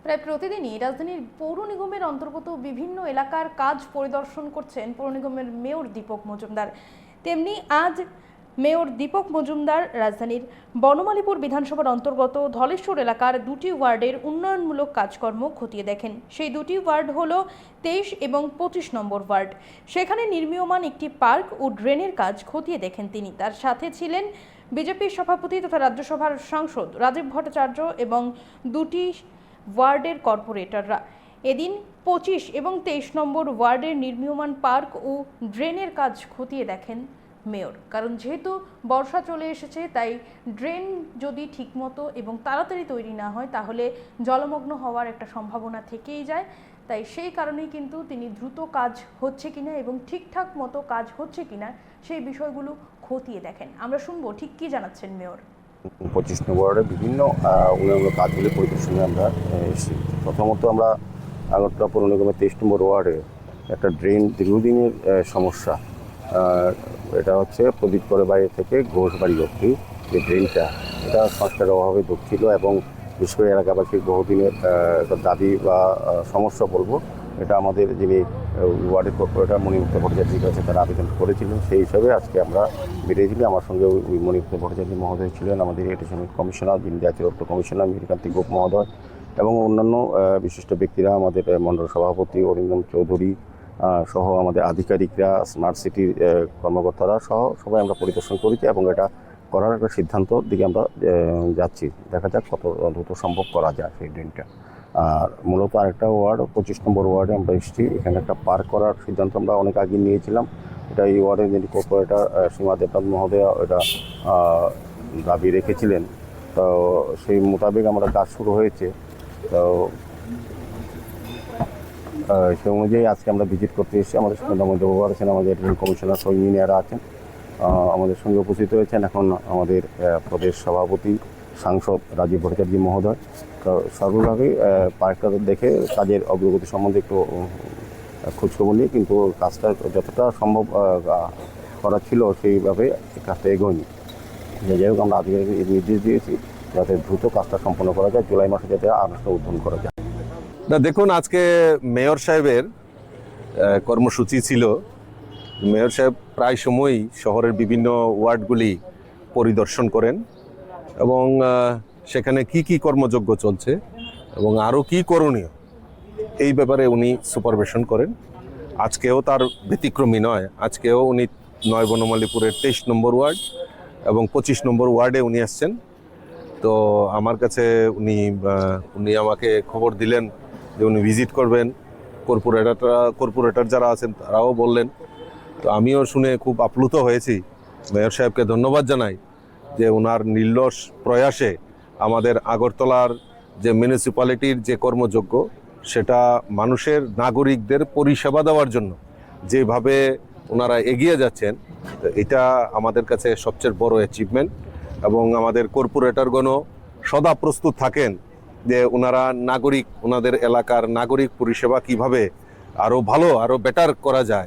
প্রায় প্রতিদিনই রাজধানীর পৌর নিগমের অন্তর্গত বিভিন্ন এলাকার কাজ পরিদর্শন করছেন পৌর নিগমের মেয়র দীপক মজুমদার। তেমনি আজ মেয়র দীপক মজুমদার রাজধানীর বনমালীপুর বিধানসভার অন্তর্গত ধলেশ্বর এলাকার দুটি ওয়ার্ডের উন্নয়নমূলক কাজকর্ম খতিয়ে দেখেন। সেই দুটি ওয়ার্ড হলো 23 এবং 25 নম্বর ওয়ার্ড। সেখানে নির্মীয়মান একটি পার্ক ও ড্রেনের কাজ খতিয়ে দেখেন তিনি। তার সাথে ছিলেন বিজেপির সভাপতি তথা রাজ্যসভার সাংসদ রাজীব ভট্টাচার্য এবং দুটি ওয়ার্ডের কর্পোরেটররা। এদিন 25 এবং 23 নম্বর ওয়ার্ডের নির্মীয়মান পার্ক ও ড্রেনের কাজ খতিয়ে দেখেন মেয়র। কারণ যেহেতু বর্ষা চলে এসেছে, তাই ড্রেন যদি ঠিকমতো এবং তাড়াতাড়ি তৈরি না হয় তাহলে জলমগ্ন হওয়ার একটা সম্ভাবনা থেকেই যায়। তাই সেই কারণেই কিন্তু তিনি দ্রুত কাজ হচ্ছে কিনা এবং ঠিকঠাক মতো কাজ হচ্ছে কিনা সেই বিষয়গুলো খতিয়ে দেখেন। আমরা শুনবো ঠিক কি জানাচ্ছেন মেয়র। 25 নম্বর ওয়ার্ডে বিভিন্ন উন্নয়নমূলক কাজগুলি পরিদর্শনে আমরা এসেছি। প্রথমত আমরা আগরতলা পৌর নিগমের 23 নম্বর ওয়ার্ডে একটা ড্রেন দীর্ঘদিনের সমস্যা, এটা হচ্ছে প্রদীপগড়ের বাইরে থেকে ঘোষবাড়ি অবধি যে ড্রেনটা, এটা সংস্কারের অভাবে দুঃখ ছিল এবং বিশেষ করে এলাকাবাসীর বহুদিনের একটা দাবি বা সমস্যা বলবো। এটা আমাদের যিনি ওয়ার্ডের কর্পোরেটর মণিমুক্তা ভট্টাচার্যের কাছে তারা আবেদন করেছিলেন, সেই হিসাবে আজকে আমরা বেরিয়েছিলাম। আমার সঙ্গে ওই মণিমুক্তা ভট্টাচার্য মহোদয় ছিলেন, আমাদের ইরিগেশন কমিশনার, যিনি জাতীয় রক্ত কমিশনার মীরকান্তি গোপ মহোদয় এবং অন্যান্য বিশিষ্ট ব্যক্তিরা, আমাদের মণ্ডল সভাপতি অরিন্দম চৌধুরী সহ আমাদের আধিকারিকরা, স্মার্ট সিটির কর্মকর্তারা সহ সবাই আমরা পরিদর্শন করেছি এবং এটা করার একটা সিদ্ধান্তর দিকে আমরা যাচ্ছি। দেখা যাক কত দ্রুত সম্ভব করা যায় সেই ড্রেনটা। আর মূলত আরেকটা ওয়ার্ড 25 নম্বর ওয়ার্ডে আমরা এসেছি, এখানে একটা পার্ক করার সিদ্ধান্ত আমরা অনেক আগে নিয়েছিলাম। এটা এই ওয়ার্ডের যিনি কর্পোরেটর সীমা দেবনাথ মহোদয়া এটা দাবি রেখেছিলেন, তো সেই মোতাবেক আমরা কাজ শুরু হয়েছে। তো সেই অনুযায়ী আজকে আমরা ভিজিট করতে এসেছি। আমাদের সঙ্গে দামোদর বাবু আছেন, আমাদের কমিশনার সহ ইঞ্জিনিয়াররা আছেন, আমাদের সঙ্গে উপস্থিত হয়েছেন এখন আমাদের প্রদেশ সভাপতি সাংসদ রাজীব ভট্টাচার্য মহোদয়। তো সর্বভাবে পার্কটা দেখে কাজের অগ্রগতি সম্বন্ধে একটু খোঁজখবর নিয়ে, কিন্তু কাজটা যতটা সম্ভব করা ছিল সেইভাবে কাজটা এগোয়নি। যাই হোক, আমরা আধিকারিক নির্দেশ দিয়েছি যাতে দ্রুত কাজটা সম্পন্ন করা যায়, জুলাই মাসে যাতে আনুষ্ঠানিক উদ্বোধন করা যায়। না, দেখুন, আজকে মেয়র সাহেবের কর্মসূচি ছিল। মেয়র সাহেব প্রায় সময়ই শহরের বিভিন্ন ওয়ার্ডগুলি পরিদর্শন করেন এবং সেখানে কি কি কর্মযজ্ঞ চলছে এবং আরও কি করণীয় এই ব্যাপারে উনি সুপারভিশন করেন। আজকেও তার ব্যতিক্রমী নয়। আজকেও উনি বনমালীপুরের 23 নম্বর ওয়ার্ড এবং 25 নম্বর ওয়ার্ডে উনি আসছেন। তো আমার কাছে উনি আমাকে খবর দিলেন যে উনি ভিজিট করবেন। কর্পোরেটর যারা আছেন তারাও বললেন। তো আমিও শুনে খুব আপ্লুত হয়েছি। মেয়র সাহেবকে ধন্যবাদ জানাই যে ওনার নির্লস প্রয়াসে আমাদের আগরতলার যে মিউনিসিপ্যালিটির যে কর্মযজ্ঞ, সেটা মানুষের নাগরিকদের পরিষেবা দেওয়ার জন্য যেভাবে ওনারা এগিয়ে যাচ্ছেন, এটা আমাদের কাছে সবচেয়ে বড় অ্যাচিভমেন্ট। এবং আমাদের কর্পোরেটরগণও সদা প্রস্তুত থাকেন যে ওনাদের এলাকার নাগরিক পরিষেবা কিভাবে আরও ভালো, আরও বেটার করা যায়।